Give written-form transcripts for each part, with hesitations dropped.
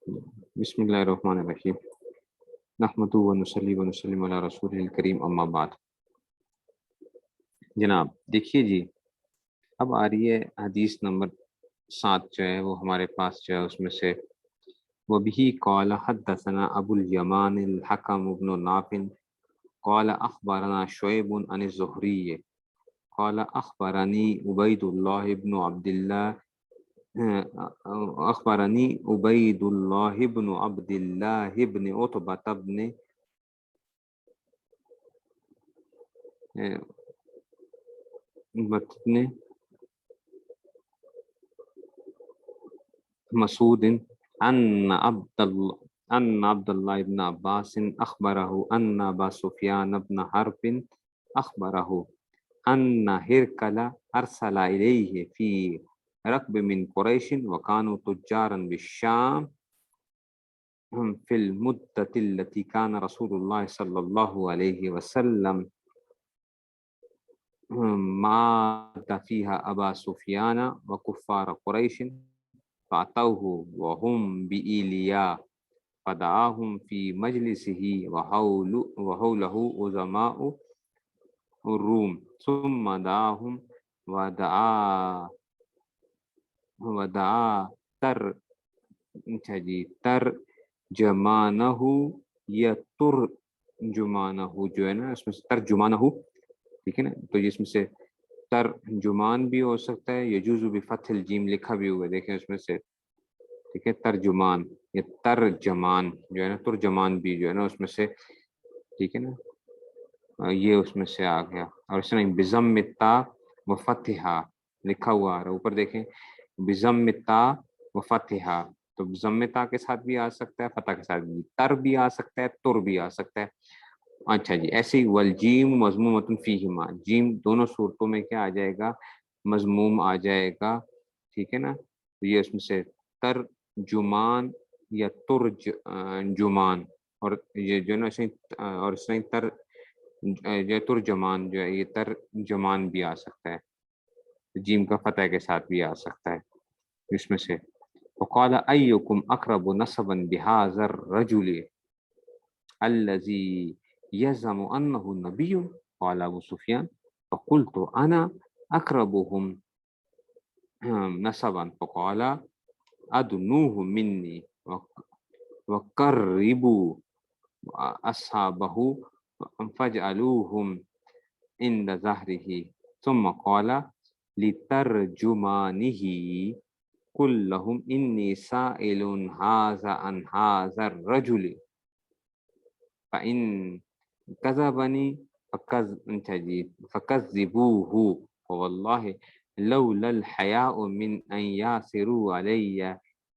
بسم اللہ الرحمن الرحیم نحمدہ و نصلی و نسلم علی رسول الکریم اما بعد۔ جناب دیکھیے جی، اب آ رہی ہے حدیث نمبر 7 جو ہے وہ ہمارے پاس جو ہے اس میں سے وبہ قال حدثنا ابو الیمان الحکم بن نافع قال اخبرنا شعیب عن الزہری قال اخبرنی عبید اللہ بن عبد اللہ اخبرنی عبید اللہ بن عبد اللہ بن عتبہ بن مسعود ان عبد الله بن عباس اخبره ان ابا سفيان بن حرب اخبره ان هرقل ارسل اليه في ركب من قريش وكانوا تجارا بالشام في المدة التي كان رسول الله صلى الله عليه وسلم مات فيها أبا سفيان وكفار قريش فأتوه وهم بإيليا فدعاهم في مجلسه وحوله عظماء الروم ثم دعاهم ودعا ترجمانه یا ترجمانه جو ہے نا اس میں سے ترجمانه، ٹھیک ہے نا، تو اس میں سے ترجمان بھی ہو سکتا ہے، یجوز بفتح الجیم لکھا بھی ہوا ہے، دیکھیں اس میں سے، ٹھیک ہے، ترجمان یا ترجمان جو ہے نا، ترجمان بھی جو ہے نا اس میں سے، ٹھیک ہے نا، یہ اس میں سے آ گیا۔ اور اس طرح بضم تا و فتحہ لکھا ہوا ہے اوپر، دیکھیں بضم تا و فتحہ، تو ضم تا کے ساتھ بھی آ سکتا ہے، فتح کے ساتھ بھی، تر بھی آ سکتا ہے، تر بھی آ سکتا ہے۔ اچھا جی، ایسے ہی والجیم مضمومۃ فیہما، جیم دونوں صورتوں میں کیا آ جائے گا؟ مضموم آ جائے گا، ٹھیک ہے نا، تو یہ اس میں سے ترجمان یا ترجمان، اور یہ جو ہے نا اور اس میں جو ترجمان جو ہے یہ ترجمان بھی آ سکتا ہے، جیم کا فتح کے ساتھ بھی آ سکتا ہے اس میں سے۔ وقال ایکم اقرب نسبا بهذا الرجل الذي يزعم انه نبي قال ابو سفيان فقلت انا اقربهم نسبا فقال ادنوه مني وقربوا اصحابه فاجعلوهم عند ظهره ثم قال لترجمانه قل لهم انی سائل هذا عن هذا الرجل فإن كذبني فكذبوه فوالله لولا الحياء من أن ياسروا علي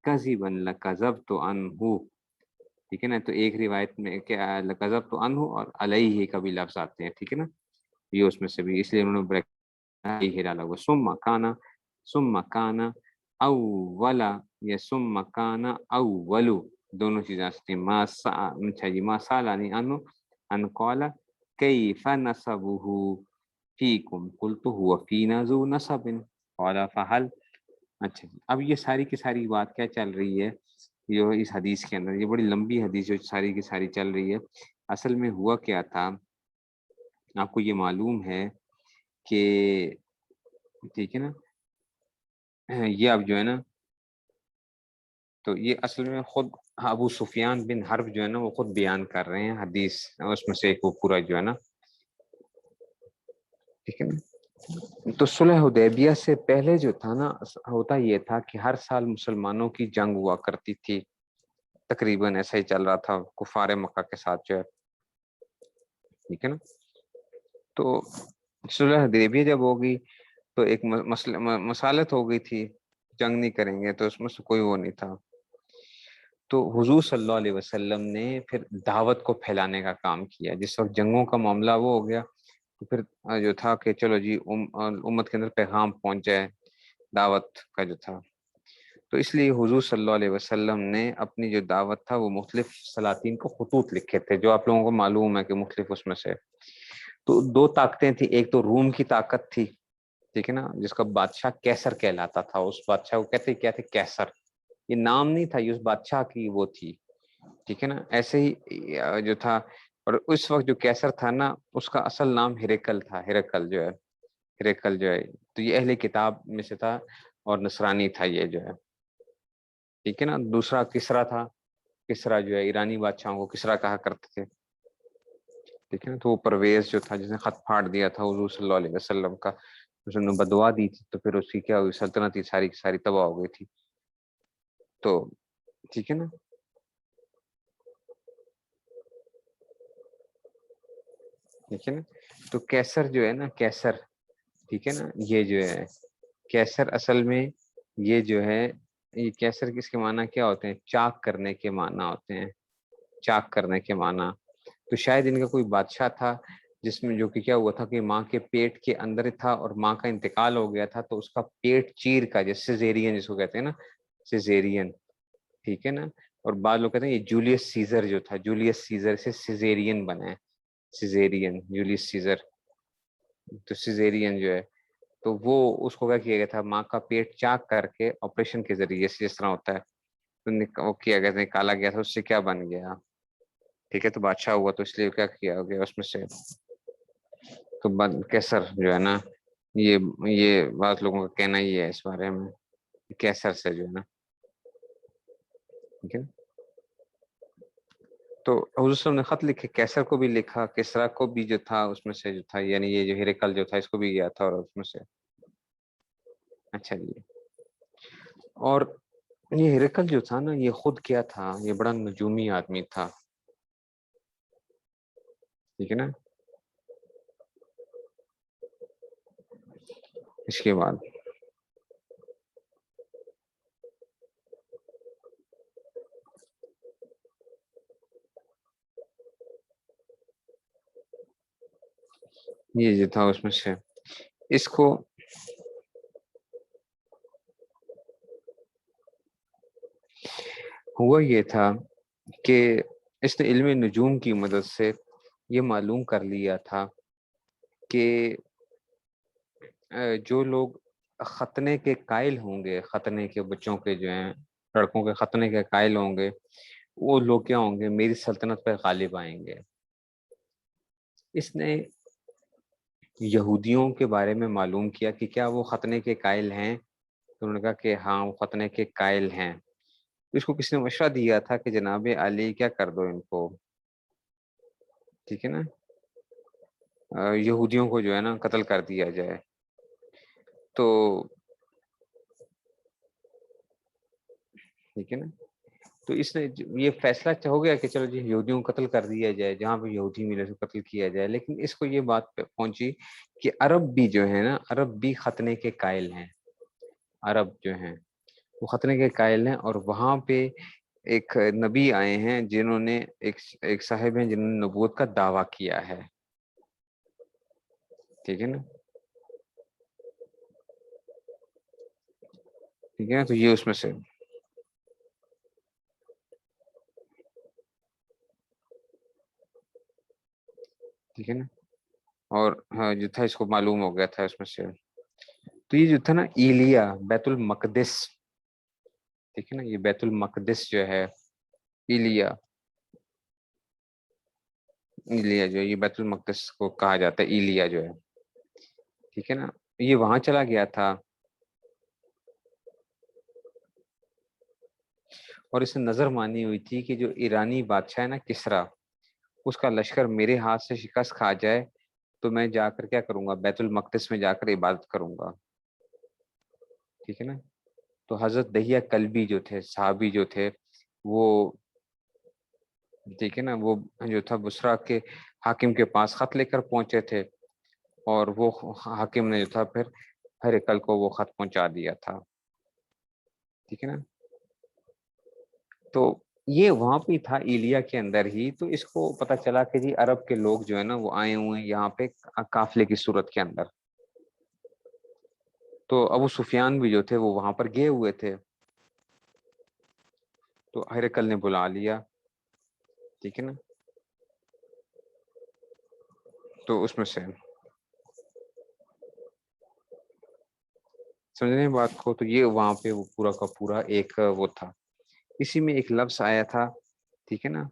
كذبا لكذبت عنه، ٹھیک ہے نا، تو ایک روایت میں کہ لکذبت عنہ اور علیہ کا بھی لفظ آتے ہیں، ٹھیک ہے نا، یہ اس میں سے بھی، اس لیے انہوں نے بریک ڈالا ہوا، ثم کانا اولا یا ثم کانا اولو، دونوں چیزیں آ سکتی ہیں۔ ما سالانی عنہ ان قال کیف نسبہ فیکم قلت هو فینا ذو نسب قال فہل۔ اچھا جی، اب یہ ساری کی ساری بات کیا چل رہی ہے جو اس حدیث کے اندر، یہ بڑی لمبی حدیث جو ساری کی ساری چل رہی ہے، اصل میں ہوا کیا تھا آپ کو یہ معلوم ہے کہ، ٹھیک ہے نا، یہ اب جو ہے نا، تو یہ اصل میں خود ابو سفیان بن حرب جو ہے نا وہ خود بیان کر رہے ہیں حدیث، اس میں سے ایک وہ پورا جو ہے نا، ٹھیک ہے نا۔ تو صلح حدیبیہ سے پہلے جو تھا نا، ہوتا یہ تھا کہ ہر سال مسلمانوں کی جنگ ہوا کرتی تھی، تقریباً ایسا ہی چل رہا تھا کفار مکہ کے ساتھ جو ہے، ٹھیک ہے نا۔ تو صلح حدیبیہ جب ہوگی تو ایک مسالت ہو گئی تھی، جنگ نہیں کریں گے، تو اس میں سے کوئی وہ نہیں تھا، تو حضور صلی اللہ علیہ وسلم نے پھر دعوت کو پھیلانے کا کام کیا۔ جس وقت جنگوں کا معاملہ وہ ہو گیا تو پھر جو تھا کہ چلو جی امت کے اندر پیغام پہنچ جائے دعوت کا جو تھا، تو اس لیے حضور صلی اللہ علیہ وسلم نے اپنی جو دعوت تھا وہ مختلف سلاطین کو خطوط لکھے تھے، جو آپ لوگوں کو معلوم ہے کہ مختلف اس میں سے، تو دو طاقتیں تھیں، ایک تو روم کی طاقت تھی، ٹھیک ہے نا، جس کا بادشاہ کیسر کہلاتا تھا، اس بادشاہ کو کہتے کیا تھے؟ کیسر، یہ نام نہیں تھا، یہ اس بادشاہ کی وہ تھی، ٹھیک ہے نا. ایسے ہی جو تھا، اور اس وقت جو کیسر تھا نا اس کا اصل نام ہرقل تھا. ہرقل جو ہے، ہرقل جو ہے تو یہ اہل کتاب میں سے تھا اور نصرانی تھا یہ جو ہے، ٹھیک ہے نا. دوسرا کسرا تھا. کسرا جو ہے ایرانی بادشاہوں کو کسرا کہا کرتے تھے، ٹھیک ہے نا. تو وہ پرویز جو تھا جس نے خط پھاڑ دیا تھا حضور صلی اللہ علیہ وسلم کا، اس نے بدعا دی تھی تو پھر اس کی کیا ہوئی، سلطنت ہی ساری کی ساری تباہ ہو گئی تھی. تو ٹھیک ہے نا. ٹھیک ہے نا. تو کیسر جو ہے نا، کیسر، ٹھیک ہے نا، یہ جو ہے کیسر اصل میں یہ جو ہے، یہ کیسر کس کے معنی کیا ہوتے ہیں؟ چاک کرنے کے معنی ہوتے ہیں، چاک کرنے کے معنی. تو شاید ان کا کوئی بادشاہ تھا جس میں جو کہ کیا ہوا تھا کہ ماں کے پیٹ کے اندر تھا اور ماں کا انتقال ہو گیا تھا، تو اس کا پیٹ چیر کا، جیسے سیزیرین جس کو کہتے ہیں نا، سیزیرین، ٹھیک ہے نا. اور بعض لوگ کہتے ہیں یہ جولیس سیزر جو تھا، جولیس سیزر سے سیزیرین بنا ہے، سیزیرین، جولیس سیزر. تو سیزیرین جو ہے تو وہ اس کو کیا کیا گیا تھا، ماں کا پیٹ چاک کر کے آپریشن کے ذریعے سے جس طرح ہوتا ہے تو وہ کیا گیا تھا، نکالا گیا تھا. اس سے کیا بن گیا، ٹھیک ہے، تو بادشاہ ہوا. تو اس لیے کیا کیا گیا اس میں سے، تو کیسر جو ہے نا، یہ بعض لوگوں کا کہنا ہی ہے اس بارے میں، کیسر سے جو ہے نا، ٹھیک ہے. تو حضور صلی اللہ علیہ وسلم نے خط لکھے، کیسر کو بھی لکھا، کسرا کو بھی جو تھا اس میں سے جو تھا، یعنی یہ جو ہرقل جو تھا اس کو بھی گیا تھا اور اس میں سے. اچھا جی. اور یہ ہرقل جو تھا نا یہ خود کیا تھا، یہ بڑا نجومی آدمی تھا، ٹھیک ہے نا. اس کے بعد یہ جو تھا اس میں سے اس کو ہوا یہ تھا کہ اس نے علم نجوم کی مدد سے یہ معلوم کر لیا تھا کہ جو لوگ ختنے کے قائل ہوں گے، ختنے کے بچوں کے جو ہیں، لڑکوں کے ختنے کے قائل ہوں گے، وہ لوگ کیا ہوں گے، میری سلطنت پہ غالب آئیں گے. اس نے یہودیوں کے بارے میں معلوم کیا کہ کیا وہ ختنے کے قائل ہیں، تو انہوں نے کہا کہ ہاں وہ ختنے کے قائل ہیں. تو اس کو کس نے مشورہ دیا تھا کہ جناب علی کیا کر دو ان کو، ٹھیک ہے نا، یہودیوں کو جو ہے نا قتل کر دیا جائے. تو ٹھیک ہے نا، تو اس نے یہ فیصلہ ہو گیا کہ چلو جی یہودیوں کو قتل کر دیا جائے، جہاں پہ یہودی ملے تو قتل کیا جائے. لیکن اس کو یہ بات پہنچی کہ عرب بھی جو ہے نا، عرب بھی ختنے کے قائل ہیں، عرب جو ہیں وہ ختنے کے قائل ہیں. اور وہاں پہ ایک نبی آئے ہیں جنہوں نے ایک صاحب ہیں جنہوں نے نبوت کا دعویٰ کیا ہے، ٹھیک ہے نا. ٹھیک ہے نا، تو یہ اس میں سے ٹھیک ہے نا. اور ہاں جو تھا اس کو معلوم ہو گیا تھا اس میں سے. تو یہ جو تھا نا ایلیا، بیت المقدس، ٹھیک ہے نا، یہ بیت المقدس جو ہے، ایلیا، ایلیا جو ہے یہ بیت المقدس کو کہا جاتا ہے، ایلیا جو ہے، ٹھیک ہے نا. یہ وہاں چلا گیا تھا اور اسے نظر مانی ہوئی تھی کہ جو ایرانی بادشاہ ہے نا کسرا، اس کا لشکر میرے ہاتھ سے شکست کھا جائے تو میں جا کر کیا کروں گا، بیت المقدس میں جا کر عبادت کروں گا، ٹھیک ہے نا. تو حضرت دہیہ کلبی جو تھے، صحابی جو تھے، وہ ٹھیک ہے نا، وہ جو تھا بصرہ کے حاکم کے پاس خط لے کر پہنچے تھے، اور وہ حاکم نے جو تھا پھر ہرقل کو وہ خط پہنچا دیا تھا، ٹھیک ہے نا. تو یہ وہاں پہ تھا ایلیا کے اندر ہی. تو اس کو پتہ چلا کہ جی عرب کے لوگ جو ہے نا وہ آئے ہوئے ہیں یہاں پہ قافلے کی صورت کے اندر. تو ابو سفیان بھی جو تھے وہ وہاں پر گئے ہوئے تھے. تو ہرقل نے بلا لیا، ٹھیک ہے نا. تو اس میں سے سمجھ رہے ہیں بات کو. تو یہ وہاں پہ وہ پورا کا پورا ایک وہ تھا، اسی میں ایک لفظ آیا تھا، ٹھیک ہے نا،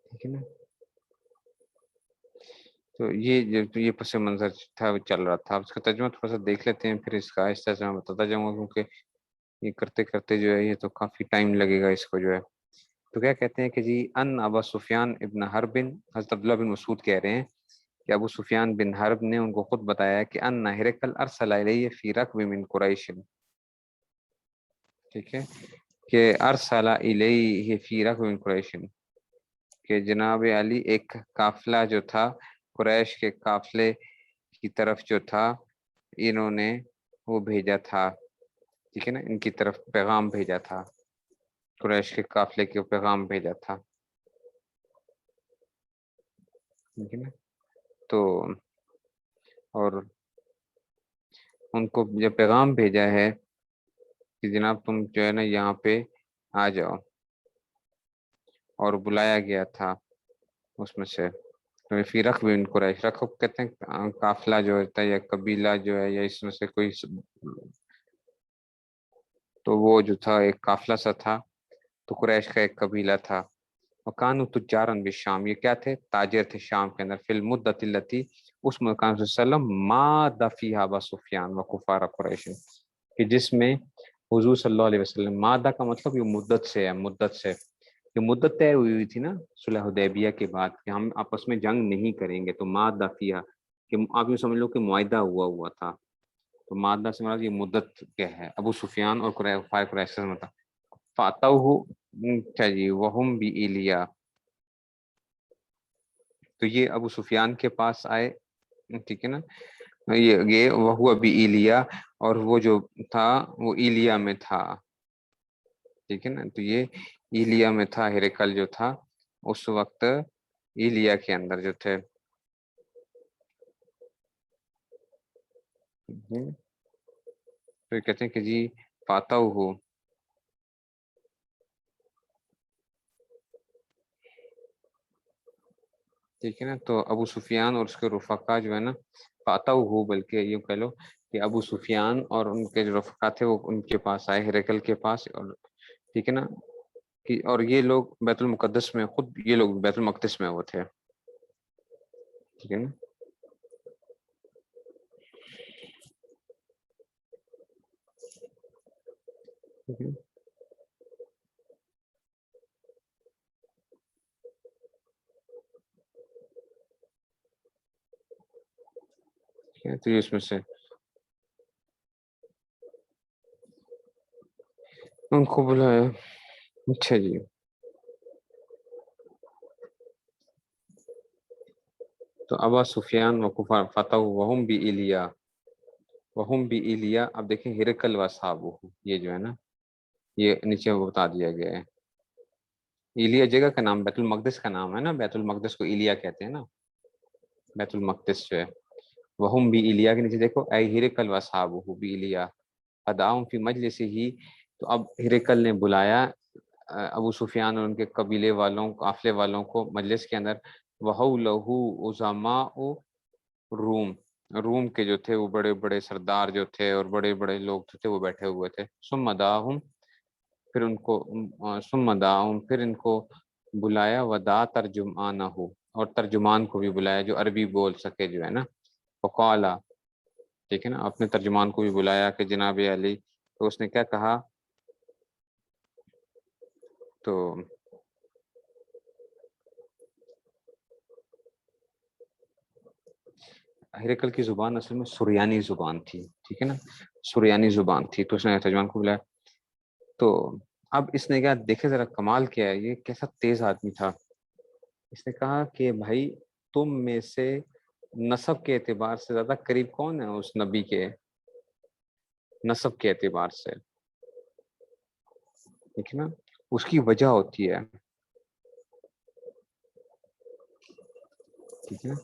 ٹھیک ہے نا، تو یہ پس منظر تھا، وہ چل رہا تھا. اس کا ترجمہ تھوڑا سا دیکھ لیتے ہیں، پھر اس کا آہستہ آہستہ میں بتاتا جاؤں گا، کیونکہ یہ کرتے کرتے جو ہے یہ تو کافی ٹائم لگے گا اس کو جو ہے. تو کیا کہتے ہیں کہ جی ان ابا سفیان ابن حرب، حضرت عبداللہ بن مسعود کہہ رہے ہیں کہ ابو سفیان بن حرب نے ان کو خود بتایا کہ ان ہرقل ارسل الیہ فی رکب من قریش، ٹھیک ہے، کہ ارسل الیہ فی رکب من قریش، کہ جناب علی ایک قافلہ جو تھا قریش کے قافلے کی طرف جو تھا، انہوں نے وہ بھیجا تھا، ٹھیک ہے نا، ان کی طرف پیغام بھیجا تھا، قریش کے قافلے کے پیغام بھیجا تھا، ٹھیک ہے نا. تو اور ان کو جب پیغام بھیجا ہے کہ جناب تم جو ہے نا یہاں پہ آ جاؤ، اور بلایا گیا تھا اس میں سے فی رکب من قریش، رکب کہتے ہیں قافلہ جو ہوتا ہے یا قبیلہ جو ہے یا اس میں سے کوئی، تو وہ جو تھا ایک قافلہ سا تھا، تو قریش کا ایک قبیلہ تھا. وکانوا تجارا بالشام، یہ کیا تھے؟ تاجر تھے شام کے اندر. فی المدت التی، اس مکان صلی اللہ علیہ وسلم ما دفیہ ابا سفیان و کفار قریش، کہ جس میں حضور صلی اللہ علیہ وسلم، مادہ کا مطلب یہ مدت سے ہے، مدت سے، یہ مدت طے ہوئی تھی نا صلح حدیبیہ کے بعد کہ ہم آپس میں جنگ نہیں کریں گے، تو مادہ فیہ کہ آپ یہ سمجھ لو کہ معاہدہ ہوا تھا. تو مادہ سے مراد یہ مدت کیا ہے؟ ابو سفیان اور قریش سے مطلب فاتوہ، اچھا جی، وہم بی ایلیا، تو یہ ابو سفیان کے پاس آئے، ٹھیک ہے نا، یہ وہ ابھی ایلیا، اور وہ جو تھا وہ ایلیا میں تھا، ٹھیک ہے نا. تو یہ ایلیا میں تھا، ہرقل جو تھا اس وقت ایلیا کے اندر جو تھے. پھر کہتے ہیں کہ جی فاتح ہو، ٹھیک ہے نا. تو ابو سفیان اور اس کے رفقا جو ہے نا، فاتح ہو، بلکہ یہ کہہ لو کہ ابو سفیان اور ان کے جو رفقا تھے وہ ان کے پاس آئے، ہرقل کے پاس، اور ٹھیک ہے نا، اور یہ لوگ بیت المقدس میں، خود یہ لوگ بیت المقدس میں وہ تھے، ٹھیک ہے نا. تو یہ اس میں سے ان کو بلایا. اچھا جی، تو ابا سفیان و کفار فتح وہم بھی ایلیا، وہم بھی ایلیا. اب دیکھیں ہرقل و صحابہ، یہ جو ہے نا یہ نیچے وہ بتا دیا گیا ہے. ایلیا جگہ کا نام، بیت المقدس کا نام ہے نا، بیت المقدس کو ایلیا کہتے ہیں نا، بیت المقدس جو ہے. وہم بھی ایلیا کے نیچے دیکھو، اے ہرقل و صحابہ بھی ایلیا اداؤں فی مجلس ہی. تو اب ہرقل نے بلایا ابو سفیان اور ان کے قبیلے والوں، قافلے والوں کو مجلس کے اندر. وَحَوْلَهُ عُظَمَاءُ روم، روم کے جو تھے وہ بڑے بڑے سردار جو تھے اور بڑے بڑے لوگ جو تھے وہ بیٹھے ہوئے تھے. ثم دعاهم، پھر ان کو ثم دعاهم، پھر ان کو بلایا. ودا ترجمانہ، اور ترجمان کو بھی بلایا جو عربی بول سکے جو ہے نا. وقالا، ٹھیک ہے نا، اپنے ترجمان کو بھی بلایا کہ جناب علی. تو اس نے کیا کہا؟ تو ہرقل کی زبان اصل میں سریانی زبان تھی، ٹھیک ہے نا، سریانی زبان تھی. تو اس نے ترجمان کو بلایا. تو اب اس نے کیا دیکھے ذرا کمال کیا ہے، یہ کیسا تیز آدمی تھا. اس نے کہا کہ بھائی تم میں سے نسب کے اعتبار سے زیادہ قریب کون ہے اس نبی کے؟ نسب کے اعتبار سے، ٹھیک ہے نا، اس کی وجہ ہوتی ہے، ٹھیک ہے نا.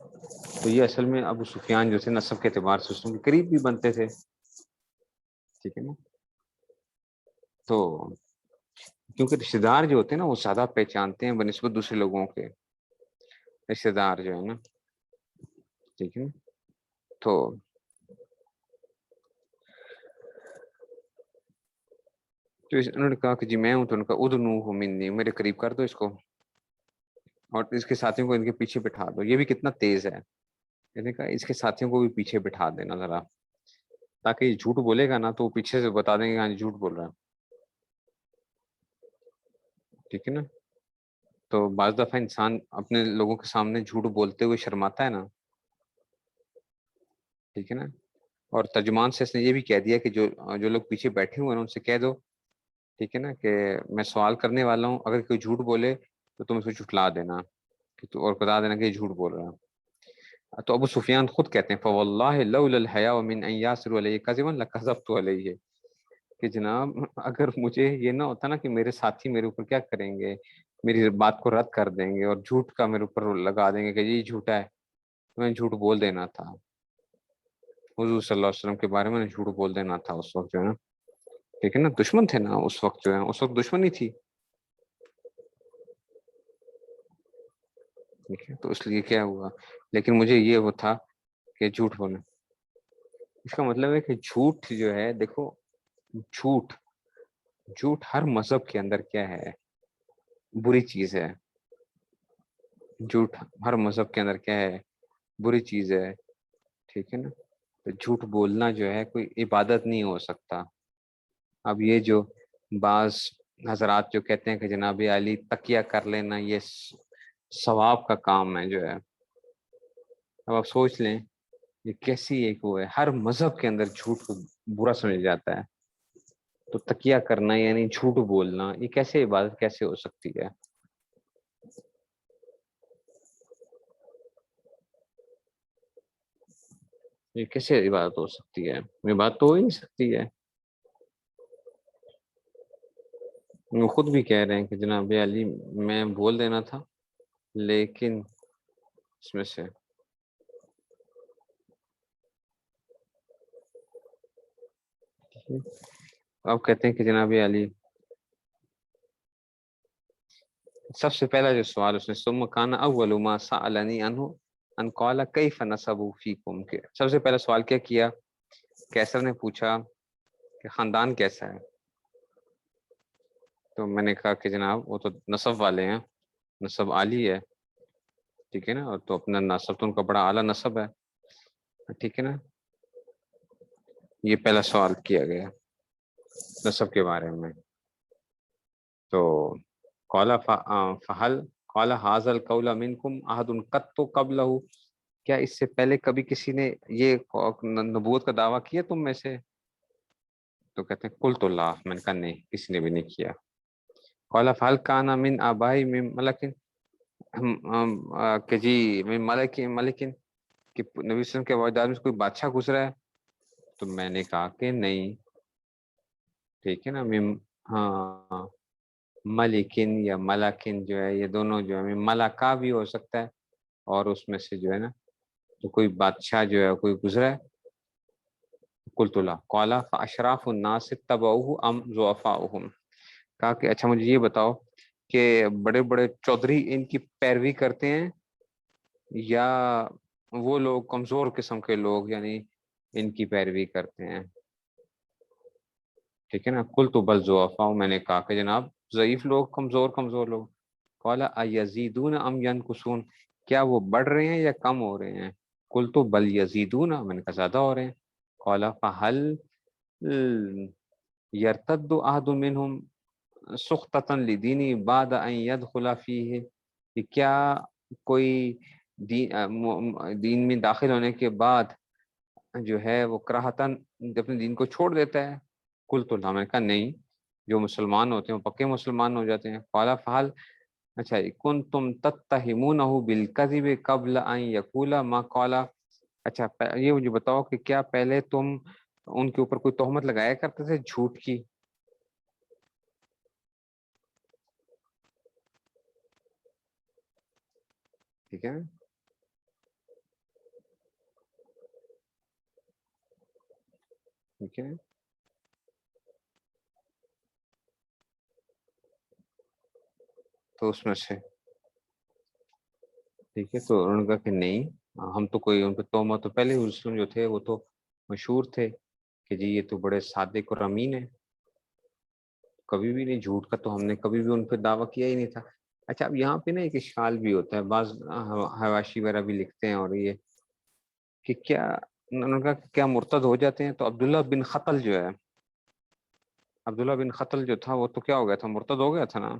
تو یہ اصل میں ابو سفیان جو تھے نسب کے اعتبار سے اس کے قریب بھی بنتے تھے، ٹھیک ہے نا. تو کیونکہ رشتے دار جو ہوتے ہیں نا وہ زیادہ پہچانتے ہیں بنسبت دوسرے لوگوں کے. رشتے دار جو ہے نا، ٹھیک ہے نا. تو انہوں نے کہا کہ جی میں ہوں، تو ان کا ادنوہ منی، میرے قریب کر دو اس کو، اور اس کے ساتھیوں کو ان کے پیچھے بٹھا دو. یہ بھی کتنا تیز ہے. میں نے کہا اس کے ساتھیوں کو بھی پیچھے بٹھا دینا ذرا، تاکہ یہ جھوٹ بولے گا نا تو وہ پیچھے سے بتا دیں گے ہاں جھوٹ بول رہا ہے. ٹھیک ہے نا. تو بعض دفعہ انسان اپنے لوگوں کے سامنے جھوٹ بولتے ہوئے شرماتا ہے نا. ٹھیک ہے نا. اور ترجمان سے اس نے یہ بھی کہہ دیا کہ جو لوگ پیچھے بیٹھے ہوئے ہیں ان سے کہہ دو، ٹھیک ہے نا، کہ میں سوال کرنے والا ہوں، اگر کوئی جھوٹ بولے تو تم اس کو جھٹلا دینا اور بتا دینا کہ یہ جھوٹ بول رہا ہے. تو ابو سفیان خود کہتے ہیں فواللہ لولا الحیاء من ان یاسر علیہ کذبا لکذبت علیہ، کہ جناب اگر مجھے یہ نہ ہوتا نا کہ میرے ساتھی میرے اوپر کیا کریں گے، میری بات کو رد کر دیں گے اور جھوٹ کا میرے اوپر لگا دیں گے کہ یہ جھوٹا ہے، میں نے جھوٹ بول دینا تھا. حضور صلی اللہ علیہ وسلم کے بارے میں جھوٹ بول دینا تھا اس وقت جو ہے نا. ٹھیک ہے نا. دشمن تھے نا اس وقت جو ہے، اس وقت دشمنی تھی. ٹھیک ہے. تو اس لیے کیا ہوا، لیکن مجھے یہ وہ تھا کہ جھوٹ بولنا. اس کا مطلب ہے کہ جھوٹ جو ہے، دیکھو جھوٹ جھوٹ ہر مذہب کے اندر کیا ہے، بری چیز ہے. جھوٹ ہر مذہب کے اندر کیا ہے، بری چیز ہے. ٹھیک ہے نا. تو جھوٹ بولنا جو ہے کوئی عبادت نہیں ہو سکتا. اب یہ جو بعض حضرات جو کہتے ہیں کہ جناب علی تقیہ کر لینا یہ ثواب کا کام ہے جو ہے، اب آپ سوچ لیں یہ کیسی ایک وہ ہے، ہر مذہب کے اندر جھوٹ کو برا سمجھا جاتا ہے. تو تقیہ کرنا یعنی جھوٹ بولنا، یہ کیسے عبادت کیسے ہو سکتی ہے؟ یہ کیسے عبادت ہو سکتی ہے؟ یہ بات تو ہو ہی نہیں سکتی ہے. وہ خود بھی کہہ رہے ہیں کہ جناب علی میں بول دینا تھا، لیکن اس میں سے آپ کہتے ہیں کہ جناب علی سب سے پہلا جو سوال اس نے ثم کان اول ما سألنی عنہ ان قال کیف نسبوا فیکم، کہ سب سے پہلا سوال کیا کیا، کیسر نے پوچھا کہ خاندان کیسا ہے. تو میں نے کہا کہ جناب وہ تو نسب والے ہیں، نسب عالی ہے. ٹھیک ہے نا. اور تو اپنا نسب تو ان کا بڑا اعلیٰ نسب ہے. ٹھیک ہے نا. یہ پہلا سوال کیا گیا نسب کے بارے میں. تو قال فہل قال هذا القول منکم احد قط قبلہ، کیا اس سے پہلے کبھی کسی نے یہ نبوت کا دعویٰ کیا تم میں سے؟ تو کہتے ہیں قلت اللہ، میں نے کہا نہیں کسی نے بھی نہیں کیا. قال فهل كان من آبائی من ملک، کہ جی من ملکن، کہ نبی صلی اللہ علیہ وسلم کے وجداد میں کوئی بادشاہ گزرا ہے؟ تو میں نے کہا کہ نہیں. ٹھیک ہے نا. ہاں ملکن یا ملکن جو ہے یہ دونوں جو ہے ملکہ بھی ہو سکتا ہے، اور اس میں سے جو ہے نا تو کوئی بادشاہ جو ہے کوئی گزرا ہے. قلت لا قال فاشراف الناس تبعوه ام ضعفاؤهم، کہا کہ اچھا مجھے یہ بتاؤ کہ بڑے بڑے چودھری ان کی پیروی کرتے ہیں یا وہ لوگ کمزور قسم کے لوگ یعنی ان کی پیروی کرتے ہیں. ٹھیک ہے نا. قلت بل ضعفاء، میں نے کہا کہ جناب ضعیف لوگ، کمزور لوگ. قال ایزیدون ام ینقصون، کیا وہ بڑھ رہے ہیں یا کم ہو رہے ہیں؟ قلت بل یزیدون، میں نے کہا زیادہ ہو رہے ہیں. قال فهل یرتد احد منهم سخطة لدینی بعد ان يدخل فیہ، کہ کیا کوئی دین میں داخل ہونے کے بعد جو ہے وہ کراہتاً اپنے دین کو چھوڑ دیتا ہے؟ قلت لا، میں نے کہا نہیں، جو مسلمان ہوتے ہیں وہ پکے مسلمان ہو جاتے ہیں. قال فهل، اچھا کنتم تتہمونہ بالکذب قبل ان یقول ما قال، اچھا یہ مجھے بتاؤ کہ کیا پہلے تم ان کے اوپر کوئی تہمت لگایا کرتے تھے جھوٹ کی؟ ٹھیک ہے نا. ٹھیک ہے. تو اس میں سے ٹھیک ہے، تو انہوں نے کہا کہ نہیں، ہم تو کوئی ان پہ تہمت، تو پہلے حضور جو تھے وہ تو مشہور تھے کہ جی یہ تو بڑے صادق اور امین ہیں، کبھی بھی نہیں، جھوٹ کا تو ہم نے کبھی بھی ان پہ دعویٰ کیا ہی نہیں تھا۔ اچھا، اب یہاں پہ نا ایک اشکال بھی ہوتا ہے، بعض حواشی وغیرہ بھی لکھتے ہیں اور یہ کہ کیا انہوں نے کہا کہ کیا مرتد ہو جاتے ہیں؟ تو عبداللہ بن خطل جو ہے، عبداللہ بن خطل جو تھا وہ تو کیا ہو گیا تھا، مرتد ہو گیا تھا نا،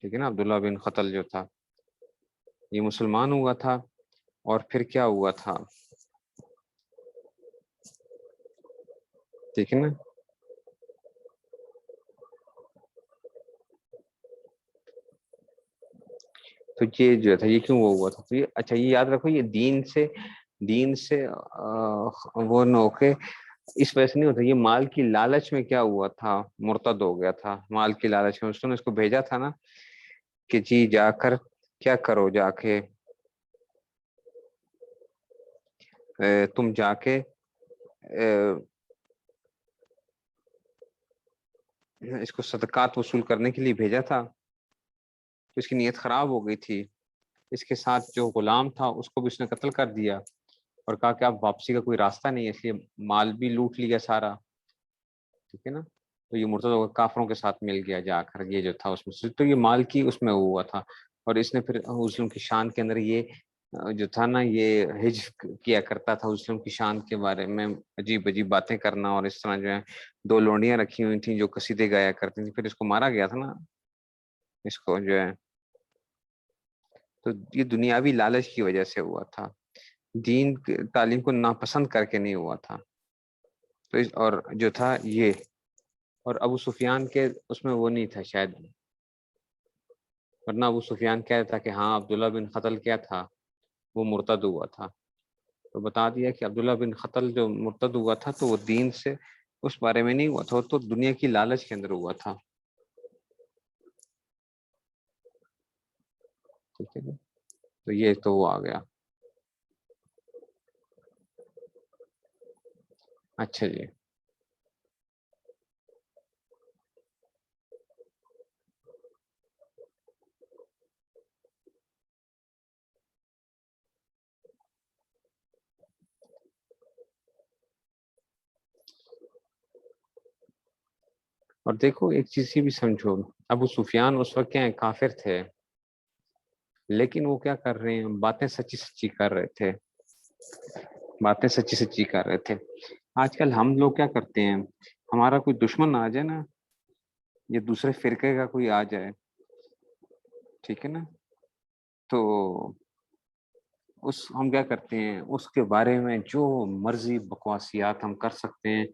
ٹھیک ہے نا، عبداللہ بن خطل جو تھا یہ مسلمان ہوا تھا، اور پھر کیا ہوا تھا، ٹھیک ہے نا، تو یہ جو تھا یہ کیوں وہ ہوا تھا، تو یہ اچھا یہ یاد رکھو، یہ دین سے وہ نہ ہو کے اس وجہ سے نہیں ہوتا، یہ مال کی لالچ میں کیا ہوا تھا، مرتد ہو گیا تھا، مال کی لالچ میں اس نے اس کو بھیجا تھا نا کہ جی جا کر کیا کرو، جا کے تم جا کے اس کو صدقات وصول کرنے کے لیے بھیجا تھا، تو اس کی نیت خراب ہو گئی تھی، اس کے ساتھ جو غلام تھا اس کو بھی اس نے قتل کر دیا، اور کہا کہ اب واپسی کا کوئی راستہ نہیں ہے، اس لیے مال بھی لوٹ لیا سارا، ٹھیک ہے نا، تو یہ مرتد ہو کافروں کے ساتھ مل گیا جا کر، یہ جو تھا اس میں تو یہ مال کی اس میں ہوا تھا، اور اس نے پھر مسلم کی شان کے اندر یہ جو تھا نا، یہ ہجو کیا کرتا تھا مسلم کی شان کے بارے میں، عجیب عجیب باتیں کرنا، اور اس طرح جو ہے دو لونڈیاں رکھی ہوئی تھیں جو قصیدے گایا کرتی تھیں، پھر اس کو مارا گیا تھا نا، اس کو جو ہے، تو یہ دنیاوی لالچ کی وجہ سے ہوا تھا، دین کی تعلیم کو ناپسند کر کے نہیں ہوا تھا، تو اور جو تھا یہ، اور ابو سفیان کے اس میں وہ نہیں تھا شاید، ورنہ ابو سفیان کہتا کہ ہاں عبداللہ بن قتل کیا تھا، وہ مرتد ہوا تھا، تو بتا دیا کہ عبداللہ بن قتل جو مرتد ہوا تھا تو وہ دین سے اس بارے میں نہیں ہوا تھا، وہ تو دنیا کی لالچ کے اندر ہوا تھا، ٹھیک ہے نا، تو یہ تو وہ آ گیا۔ اچھا جی، اور دیکھو ایک چیز یہ بھی سمجھو، ابو سفیان اس وقت کیا ہے، کافر تھے، لیکن وہ کیا کر رہے ہیں، باتیں سچی سچی کر رہے تھے، باتیں سچی سچی کر رہے تھے۔ آج کل ہم لوگ کیا کرتے ہیں، ہمارا کوئی دشمن آ جائے نا، یا دوسرے فرقے کا کوئی آ جائے، ٹھیک ہے نا، تو ہم کیا کرتے ہیں، اس کے بارے میں جو مرضی بکواسیات ہم کر سکتے ہیں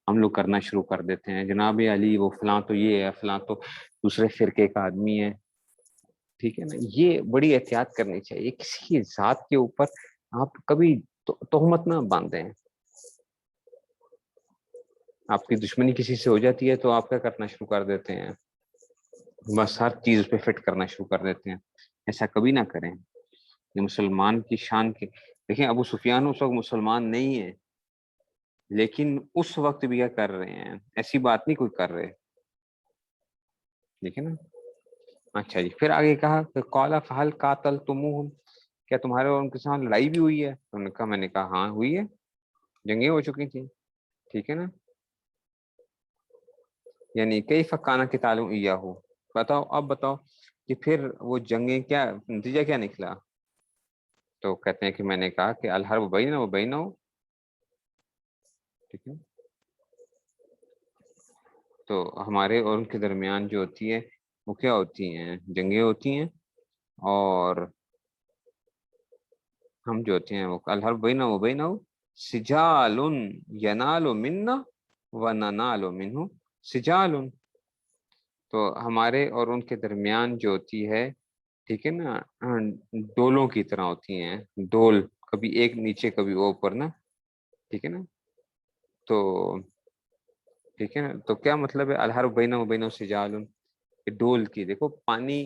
ہم لوگ کرنا شروع کر دیتے ہیں، جناب علی وہ فلاں تو یہ ہے، فلاں تو دوسرے فرقے کا آدمی ہے، ٹھیک ہے نا، یہ بڑی احتیاط کرنی چاہیے، کسی ذات کے اوپر آپ کبھی تہمت نہ باندھیں، آپ کی دشمنی کسی سے ہو جاتی ہے تو آپ کیا کرنا شروع کر دیتے ہیں، بس ہر چیز پہ فٹ کرنا شروع کر دیتے ہیں، ایسا کبھی نہ کریں، یہ مسلمان کی شان کے، دیکھیں ابو سفیان اس وقت مسلمان نہیں ہے، لیکن اس وقت بھی کیا کر رہے ہیں، ایسی بات نہیں کوئی کر رہے، ٹھیک ہے نا۔ اچھا جی، پھر آگے کہا کہ قال فہل قاتلتموہم، کیا تمہارے اور ان کے ساتھ لڑائی بھی ہوئی ہے؟ انہوں نے کہا، میں نے کہا ہاں ہوئی ہے، جنگیں ہو چکی تھیں، ٹھیک ہے نا، یعنی کیف کان قتالہم ایاہ، بتاؤ اب بتاؤ کہ پھر وہ جنگیں کیا نتیجہ کیا نکلا؟ تو کہتے ہیں کہ میں نے کہا کہ الحرب بیننا و بینہم، ٹھیک ہے، تو ہمارے اور ان کے درمیان جو ہوتی ہے وہ کیا ہوتی ہیں، جنگیں ہوتی ہیں، اور ہم جو ہوتے ہیں وہ الحرب بیننا و بینہم سجال ینال منا وننال منہ سجال، تو ہمارے اور ان کے درمیان جو ہوتی ہے، ٹھیک ہے نا، ڈولوں کی طرح ہوتی ہیں، ڈول کبھی ایک نیچے کبھی وہ اوپر نا، ٹھیک ہے نا، تو ٹھیک ہے نا، تو کیا مطلب ہے الحرب بینہ و بینہ سجال، ڈول کی، دیکھو پانی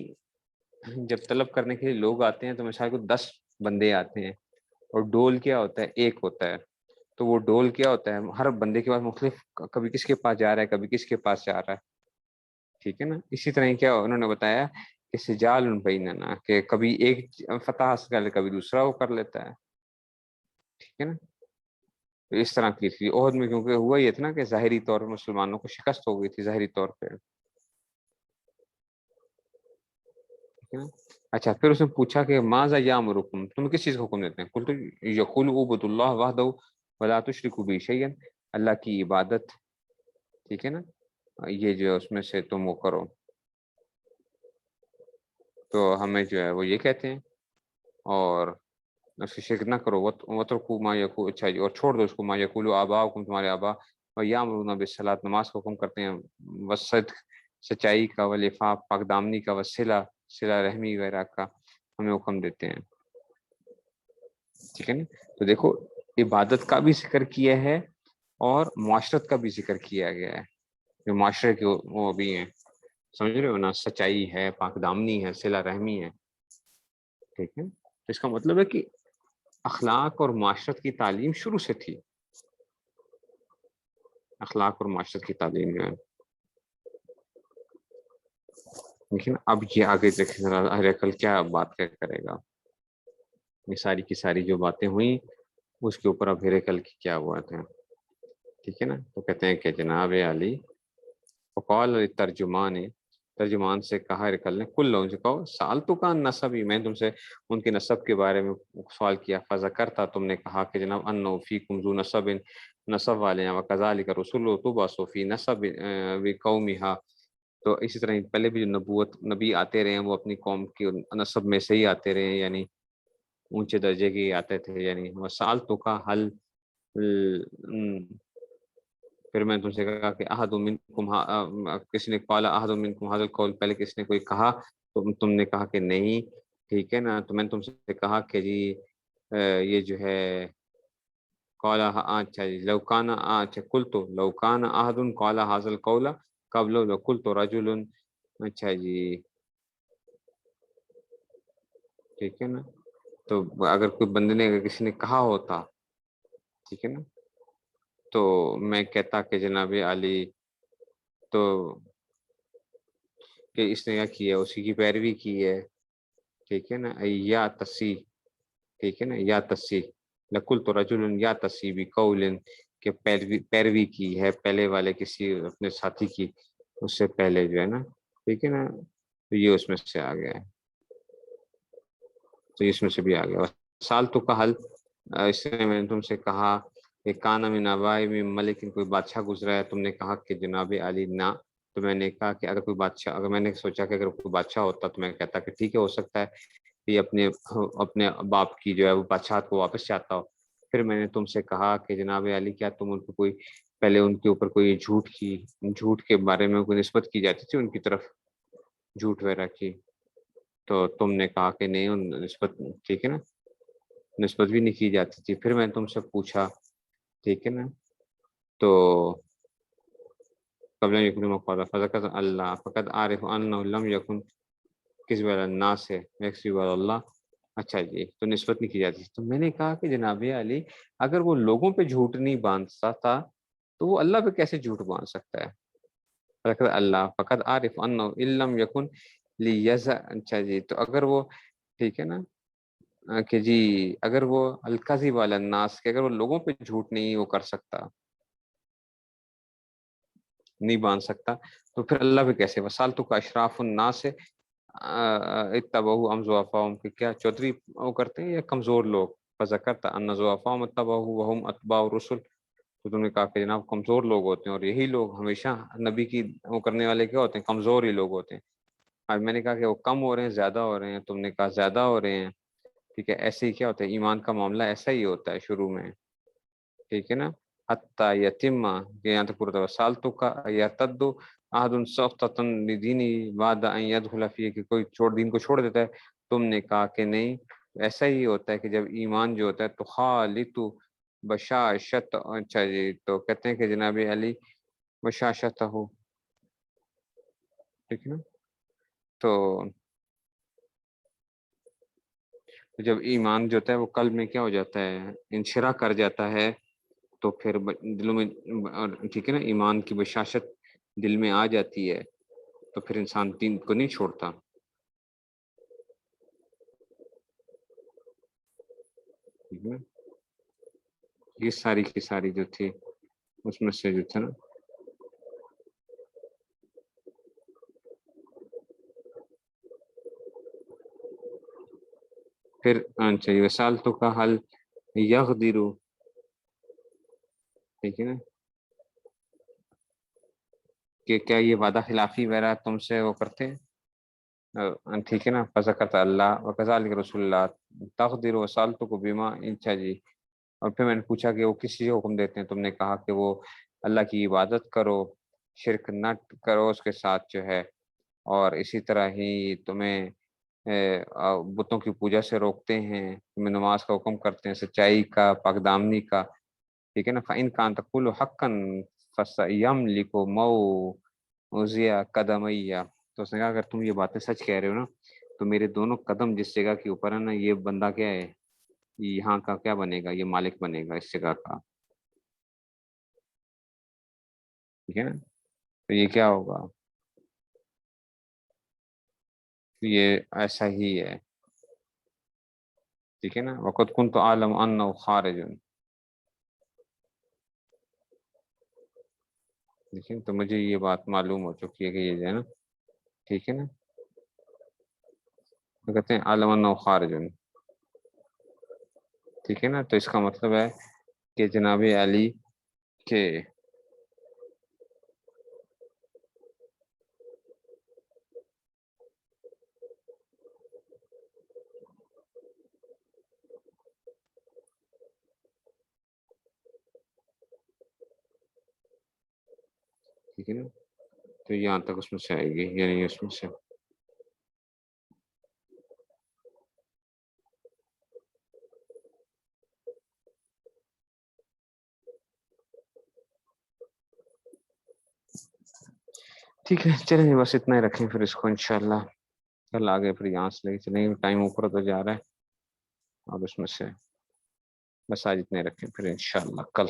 جب طلب کرنے کے لیے لوگ آتے ہیں تو مثال کو 10 بندے آتے ہیں، اور ڈول کیا ہوتا ہے، ایک ہوتا ہے، تو وہ ڈول کیا ہوتا ہے، ہر بندے کے پاس مختلف، کبھی کس کے پاس جا رہا ہے، کبھی کس کے پاس جا رہا ہے، ٹھیک ہے نا. اسی طرح کیا انہوں نے بتایا کہ سجال بیننا، کہ کبھی ایک فتح حاصل کر لے کبھی دوسرا وہ کر لیتا ہے. ٹھیک ہے نا. تو اس طرح کی تھی عہد میں، کیونکہ ہوا یہ تھا نا کہ ظاہری طور پر مسلمانوں کو شکست ہو گئی تھی ظاہری طور پہ. اچھا، پھر اس نے پوچھا کہ ماذا یامرکم، تم کس چیز کو حکم دیتے ہیں؟ قلت یقول اعبدوا اللہ وحدہ ولا تشرکوا بہ شیئا، اللہ کی عبادت، ٹھیک ہے نا، یہ جو اس میں سے تم وہ کرو. تو ہمیں جو ہے وہ یہ کہتے ہیں، اور اس کی شرک نہ کرو. وترکوا ما یقول، اچھا جی، اور چھوڑ دو اس کو، ما یقول آباؤکم، تمہارے آبا، ویامرون بالصلاۃ، نماز کو حکم کرتے ہیں، والصدق، سچائی کا، والعفاف، پاک دامنی کا، والصلہ، صلہ رحمی وغیرہ کا ہمیں حکم دیتے ہیں. ٹھیک ہے نا. تو دیکھو عبادت کا بھی ذکر کیا ہے اور معاشرت کا بھی ذکر کیا گیا ہے. جو معاشرے کے وہ بھی ہیں، سمجھ رہے ہو نا، سچائی ہے، پاک دامنی ہے، صلہ رحمی ہے. ٹھیک ہے. تو اس کا مطلب ہے کہ اخلاق اور معاشرت کی تعلیم شروع سے تھی. اخلاق اور معاشرت کی تعلیم جو ہے، لیکن اب یہ آگے دیکھیں ذرا کل کیا بات کرے گا. یہ ساری کی ساری جو باتیں ہوئیں اس کے اوپر اب ہیرکل کی کیا بات ہے. ٹھیک ہے نا. تو کہتے ہیں کہ جناب علی، فقال ترجمان سے کہا ہیرکل نے، کل لوگوں سے کہو سال تو کا نصب ہی، میں تم سے ان کے نصب کے بارے میں سوال کیا. فذکرتا، تم نے کہا کہ جناب انہ فیکم ذو نصب، نصب والے ہیں، وکذالک رسول تبعث فی نصب قومہا. تو اسی طرح پہلے بھی جو نبی آتے رہے ہیں وہ اپنی قوم کے نصب میں سے ہی آتے رہے ہیں، یعنی اونچے درجے کے آتے تھے. یعنی وسال تو کا حل، پھر میں تم سے کہا کہ احد منکم، کسی نے قال احد منکم هذا القول، پہلے کسی نے کوئی کہا تو تم نے کہا کہ نہیں. ٹھیک ہے نا. تو میں نے تم سے کہا کہ جی یہ جو ہے قال، اچھا جی، لو کان، اچھا قلت لو کان احد قال هذا القول قبل لقلت رجل، اچھا جی، ٹھیک ہے نا. تو اگر کوئی بندے نے، اگر کسی نے کہا ہوتا، ٹھیک ہے نا، تو میں کہتا کہ جناب علی، تو کہ اس نے کیا کیا، اسی کی پیروی کی ہے. ٹھیک ہے نا. یا تسی، ٹھیک ہے نا، یا تسی، لقل تو رجل یا تسی بھی قول، کہ پیروی کی ہے پہلے والے کسی اپنے ساتھی کی، اس سے پہلے جو ہے نا. ٹھیک ہے نا. تو یہ اس میں سے آ گیا ہے. تو اس میں سے بھی آ گیا. سال تو کا حل، اس نے میں نے تم سے کہا کہ کانا من ابائی میں ملک، کوئی بادشاہ گزرا ہے. تم نے کہا کہ جناب علی نہ. تو میں نے کہا کہ اگر کوئی بادشاہ، اگر میں نے سوچا کہ اگر کوئی بادشاہ ہوتا تو میں کہتا کہ ٹھیک ہے، ہو سکتا ہے کہ یہ اپنے باپ کی جو ہے وہ بادشاہت کو واپس چاہتا ہو. پھر میں نے تم سے کہا کہ جناب علی، کیا تم ان کو کوئی پہلے ان کے اوپر کوئی جھوٹ کے بارے میں کوئی نسبت کی جاتی تھی ان کی طرف، جھوٹ وغیرہ کی؟ تو تم نے کہا کہ نہیں، ان نسبت، ٹھیک ہے نا، نسبت بھی نہیں کی جاتی تھی. پھر میں نے تم سے پوچھا، ٹھیک ہے نا، تو قبل یکن مقالا فذکر اللہ فقد عارف انہ لم یکن کس والا الناس ہے یکسی والا اللہ. اچھا جی، تو نسبت نہیں کی جاتی. تو میں نے کہا کہ جناب علی، اگر وہ لوگوں پہ جھوٹ نہیں باندھتا تھا تو وہ اللہ پہ کیسے جھوٹ باندھ سکتا ہے؟ فذکر اللہ فقد عارف انہ لم یکن لیز، اچھا جی، تو اگر وہ، ٹھیک ہے نا، کہ جی اگر وہ القذب والا الناس، کہ اگر وہ لوگوں پہ جھوٹ نہیں وہ کر سکتا، نہیں باندھ سکتا، تو پھر اللہ پہ کیسے؟ وسال تو کا اشراف الناس سے اتبعوا ام ضعفاء، کہ کیا چودھری وہ کرتے ہیں یا کمزور لوگ؟ فذکرت ان ضعفاء اتبعوا وهم اتباع الرسل. تو تم نے کہا کہ جناب کمزور لوگ ہوتے ہیں، اور یہی لوگ ہمیشہ نبی کی وہ کرنے والے کیا ہوتے ہیں؟ کمزور ہی لوگ ہوتے ہیں. اور میں نے کہا کہ وہ کم ہو رہے ہیں زیادہ ہو رہے ہیں؟ تم نے کہا زیادہ ہو رہے ہیں. ٹھیک ہے. ایسے ہی کیا ہوتا ہے ایمان کا معاملہ، ایسا ہی ہوتا ہے شروع میں، ٹھیک ہے نا. حتی یتم، کہ یہاں تک پورا سالتو کا یرتدو احد سخطۃ لدینی بعد ان يدخل فیہ، کہ کوئی دین کو چھوڑ دیتا ہے. تم نے کہا کہ نہیں، ایسا ہی ہوتا ہے کہ جب ایمان جو ہوتا ہے تو خالط بشاشت، اچھا جی، تو کہتے ہیں کہ جناب علی بشاشت ہو، ٹھیک ہے نا. تو جب ایمان جو ہوتا ہے وہ قلب میں کیا ہو جاتا ہے؟ انشراح کر جاتا ہے. تو پھر دلوں میں، ٹھیک ہے نا، ایمان کی بشاشت دل میں آ جاتی ہے. تو پھر انسان دین کو نہیں چھوڑتا. یہ ساری کی ساری جو تھی اس میں سے جو تھا نا پھر چاہیے وسال تو کا حل یغدرو، ٹھیک ہے نا، کہ کیا یہ وعدہ خلافی وغیرہ تم سے وہ کرتے ہیں، ٹھیک ہے نا. فذکرت اللہ وکذالک رسول اللہ تقدر وسالت کو بیما انچا جی. اور پھر میں نے پوچھا کہ وہ کس چیز کو حکم دیتے ہیں، تم نے کہا کہ وہ اللہ کی عبادت کرو، شرک نہ کرو اس کے ساتھ جو ہے، اور اسی طرح ہی تمہیں بتوں کی پوجا سے روکتے ہیں، تمہیں نماز کا حکم کرتے ہیں، سچائی کا، پاک دامنی کا، ٹھیک ہے نا. فَإِن كَانَ تَقُولُ حَقًّا فَسَيَمْلِكُ مَوْضِعَ قَدَمَيَّ. تو اس نے کہا اگر تم یہ باتیں سچ کہہ رہے ہو نا تو میرے دونوں قدم جس جگہ کے اوپر ہے نا، یہ بندہ کیا ہے، یہاں کا کیا بنے گا، یہ مالک بنے گا اس جگہ کا، ٹھیک ہے نا. تو یہ کیا ہوگا، یہ ایسا ہی ہے، ٹھیک ہے نا. وَقَدْ كُنْتُ أَعْلَمُ أَنَّهُ خَارِجٌ، لیکن تو مجھے یہ بات معلوم ہو چکی ہے کہ یہ جو ہے نا، ٹھیک ہے نا. تو کہتے ہیں عالم انه خارج، ٹھیک ہے نا. تو اس کا مطلب ہے کہ جناب علی کے ٹھیک ہے نا. تو یہاں تک اس میں سے آئے گی، یعنی اس میں سے ٹھیک ہے. چلیں بس اتنا ہی رکھیں پھر اس کو انشاءاللہ. کل آگے پھر یہاں سے لے کے چلیں، ٹائم اوپر تو جا رہا ہے، اور اس میں سے بس آج اتنے رکھیں پھر انشاءاللہ کل